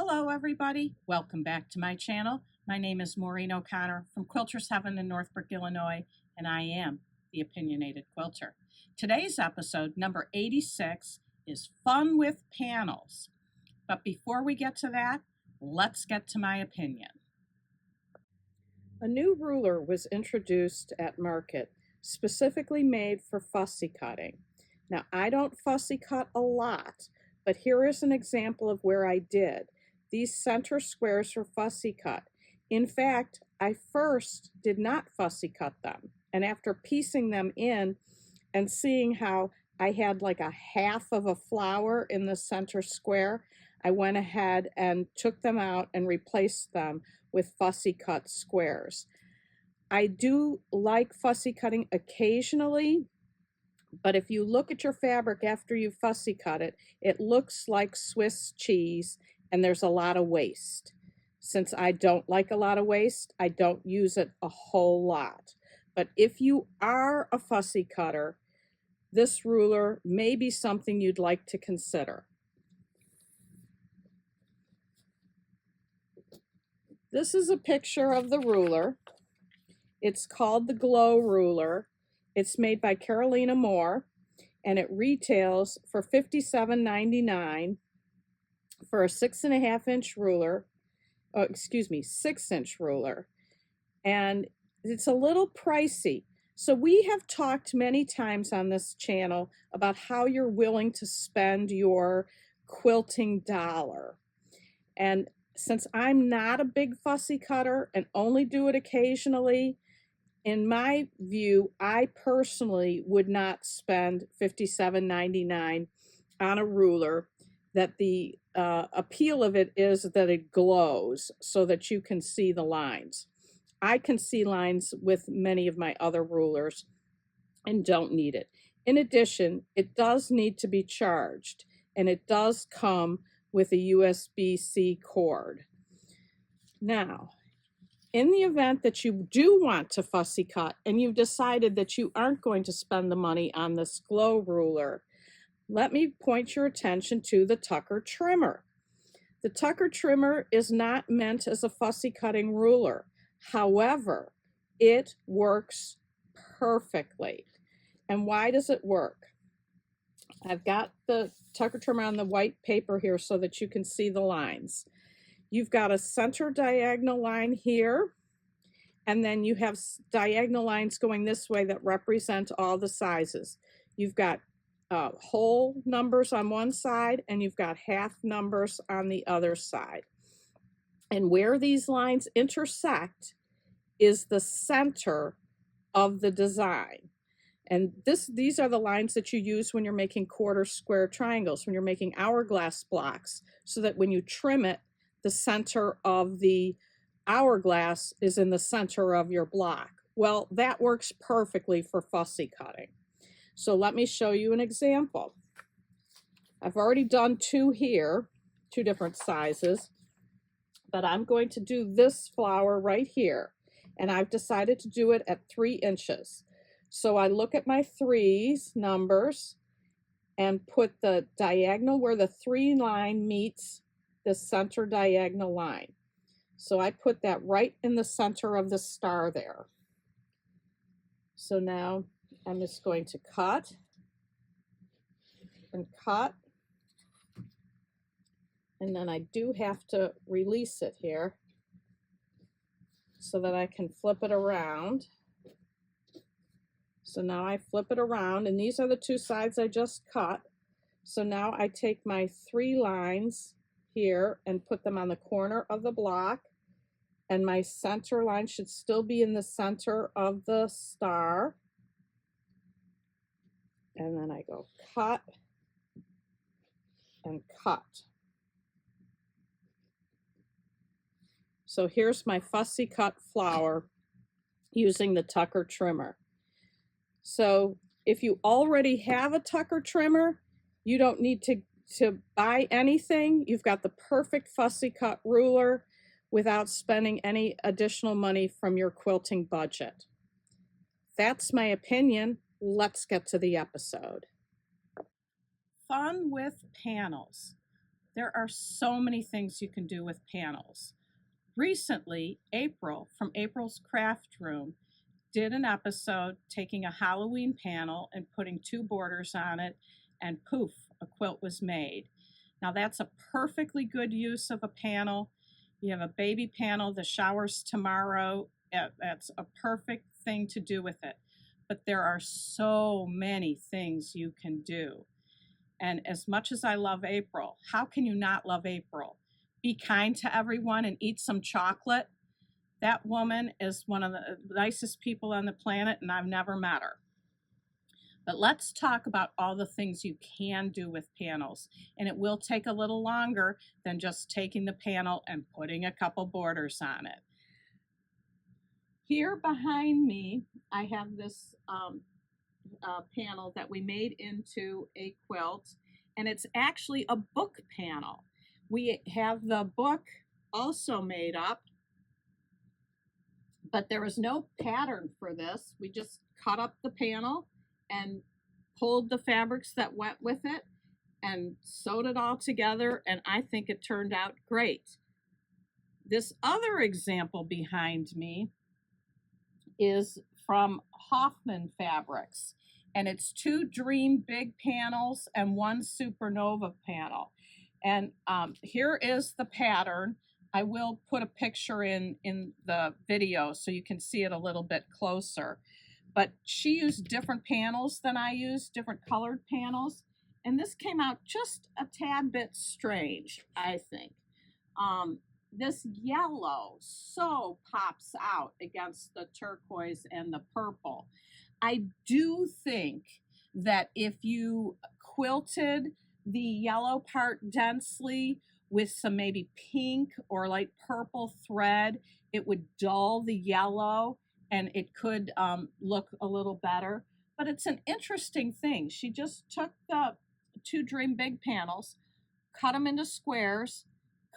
Hello everybody, welcome back to my channel. My name is Maureen O'Connor from Quilters Heaven in Northbrook, Illinois, and I am the Opinionated Quilter. Today's episode, number 86, is Fun with Panels. But before we get to that, let's get to my opinion. A new ruler was introduced at market, specifically made for fussy cutting. Now, I don't fussy cut a lot, but here is an example of where I did. These center squares were fussy cut. In fact, I first did not fussy cut them. And after piecing them in and seeing how I had like a half of a flower in the center square, I went ahead and took them out and replaced them with fussy cut squares. I do like fussy cutting occasionally, but if you look at your fabric after you fussy cut it, it looks like Swiss cheese and there's a lot of waste. Since I don't like a lot of waste, I don't use it a whole lot. But if you are a fussy cutter, this ruler may be something you'd like to consider. This is a picture of the ruler. It's called the Glow Ruler. It's made by Carolina Moore, and it retails for $57.99 for a 6.5-inch ruler. 6-inch ruler. And it's a little pricey. So we have talked many times on this channel about how you're willing to spend your quilting dollar. And since I'm not a big fussy cutter and only do it occasionally, in my view, I personally would not spend $57.99 on a ruler that the appeal of it is that it glows so that you can see the lines. I can see lines with many of my other rulers and don't need it. In addition, it does need to be charged, and it does come with a USB-C cord. Now, in the event that you do want to fussy cut and you've decided that you aren't going to spend the money on this Glow Ruler, let me point your attention to the Tucker trimmer. The Tucker trimmer is not meant as a fussy cutting ruler. However, it works perfectly. And why does it work? I've got the Tucker trimmer on the white paper here so that you can see the lines. You've got a center diagonal line here, and then you have diagonal lines going this way that represent all the sizes. You've got whole numbers on one side, and you've got half numbers on the other side. And where these lines intersect is the center of the design. And these are the lines that you use when you're making quarter square triangles, when you're making hourglass blocks, so that when you trim it, the center of the hourglass is in the center of your block. Well, that works perfectly for fussy cutting. So let me show you an example. I've already done two here, two different sizes, but I'm going to do this flower right here. And I've decided to do it at 3 inches. So I look at my 3's numbers and put the diagonal where the 3 line meets the center diagonal line. So I put that right in the center of the star there. So now I'm just going to cut and cut. And then I do have to release it here so that I can flip it around. So now I flip it around, and these are the 2 sides I just cut. So now I take my 3 lines here and put them on the corner of the block, and my center line should still be in the center of the star. And then I go cut and cut. So here's my fussy cut flower using the Tucker trimmer. So if you already have a Tucker trimmer, you don't need to buy anything. You've got the perfect fussy cut ruler without spending any additional money from your quilting budget. That's my opinion. Let's get to the episode. Fun with panels. There are so many things you can do with panels. Recently, April from April's Craft Room did an episode taking a Halloween panel and putting two borders on it, and poof, a quilt was made. Now, that's a perfectly good use of a panel. You have a baby panel, the shower's tomorrow. That's a perfect thing to do with it. But there are so many things you can do. And as much as I love April, how can you not love April? Be kind to everyone and eat some chocolate. That woman is one of the nicest people on the planet, and I've never met her. But let's talk about all the things you can do with panels. And it will take a little longer than just taking the panel and putting a couple borders on it. Here behind me, I have this panel that we made into a quilt, and it's actually a book panel. We have the book also made up, but there was no pattern for this. We just cut up the panel and pulled the fabrics that went with it and sewed it all together, and I think it turned out great. This other example behind me is from Hoffman Fabrics, and it's two Dream Big panels and one Supernova panel. And here is the pattern. I will put a picture in the video so you can see it a little bit closer. But she used different panels than I used, different colored panels. And this came out just a tad bit strange, I think. This yellow so pops out against the turquoise and the purple. I do think that if you quilted the yellow part densely with some maybe pink or light purple thread, it would dull the yellow and it could look a little better. But it's an interesting thing. She just took the two Dream Big panels, cut them into squares,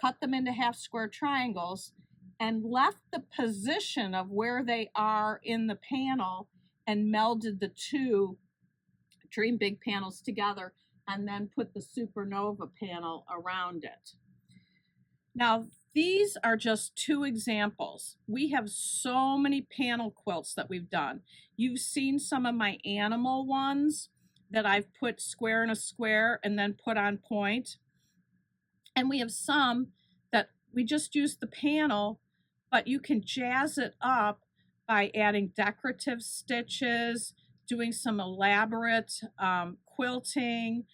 cut them into half square triangles, and left the position of where they are in the panel and melded the two Dream Big panels together and then put the Supernova panel around it. Now, these are just two examples. We have so many panel quilts that we've done. You've seen some of my animal ones that I've put square in a square and then put on point. And we have some that we just use the panel, but you can jazz it up by adding decorative stitches, doing some elaborate quilting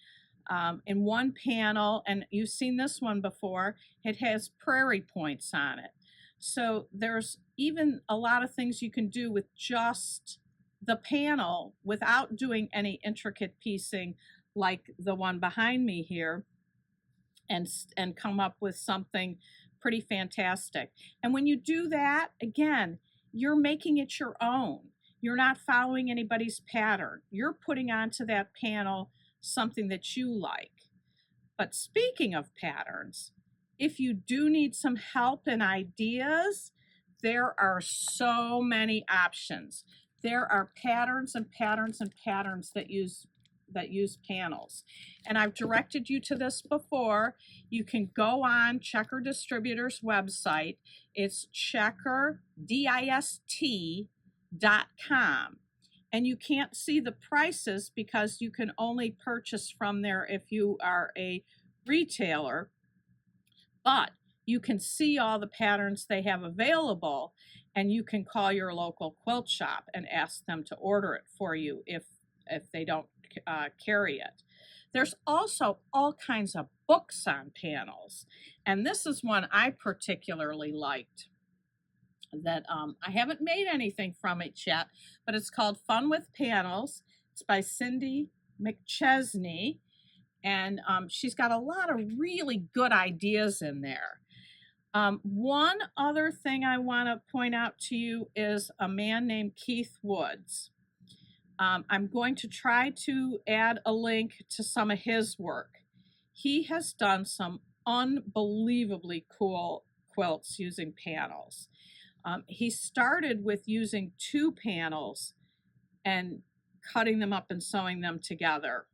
in one panel. And you've seen this one before. It has prairie points on it. So there's even a lot of things you can do with just the panel without doing any intricate piecing like the one behind me here, and come up with something pretty fantastic. And when you do that, again, you're making it your own. You're not following anybody's pattern. You're putting onto that panel something that you like. But speaking of patterns, if you do need some help and ideas, there are so many options. There are patterns and patterns and patterns that use panels. And I've directed you to this before. You can go on Checker Distributors website. It's checkerdist.com. And you can't see the prices because you can only purchase from there if you are a retailer. But you can see all the patterns they have available, and you can call your local quilt shop and ask them to order it for you if they don't carry it. There's also all kinds of books on panels, and this is one I particularly liked that I haven't made anything from it yet, but it's called Fun with Panels. It's by Cindy McChesney, and she's got a lot of really good ideas in there. One other thing I want to point out to you is a man named Keith Woods. I'm going to try to add a link to some of his work. He has done some unbelievably cool quilts using panels. He started with using two panels and cutting them up and sewing them together.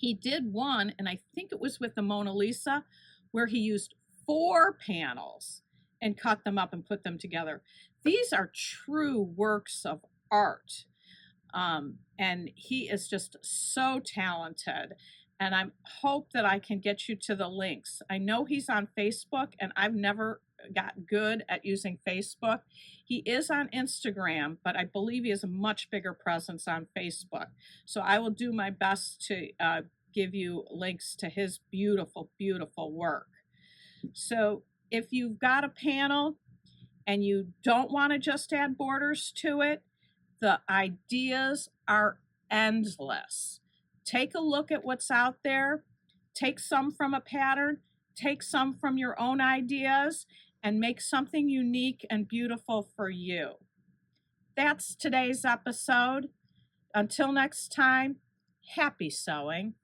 He did one, and I think it was with the Mona Lisa, where he used 4 panels and cut them up and put them together. These are true works of art. And he is just so talented. And I hope that I can get you to the links. I know he's on Facebook, and I've never got good at using Facebook. He is on Instagram, but I believe he has a much bigger presence on Facebook. So I will do my best to give you links to his beautiful, beautiful work. So if you've got a panel and you don't want to just add borders to it, the ideas are endless. Take a look at what's out there. Take some from a pattern, take some from your own ideas, and make something unique and beautiful for you. That's today's episode. Until next time, happy sewing.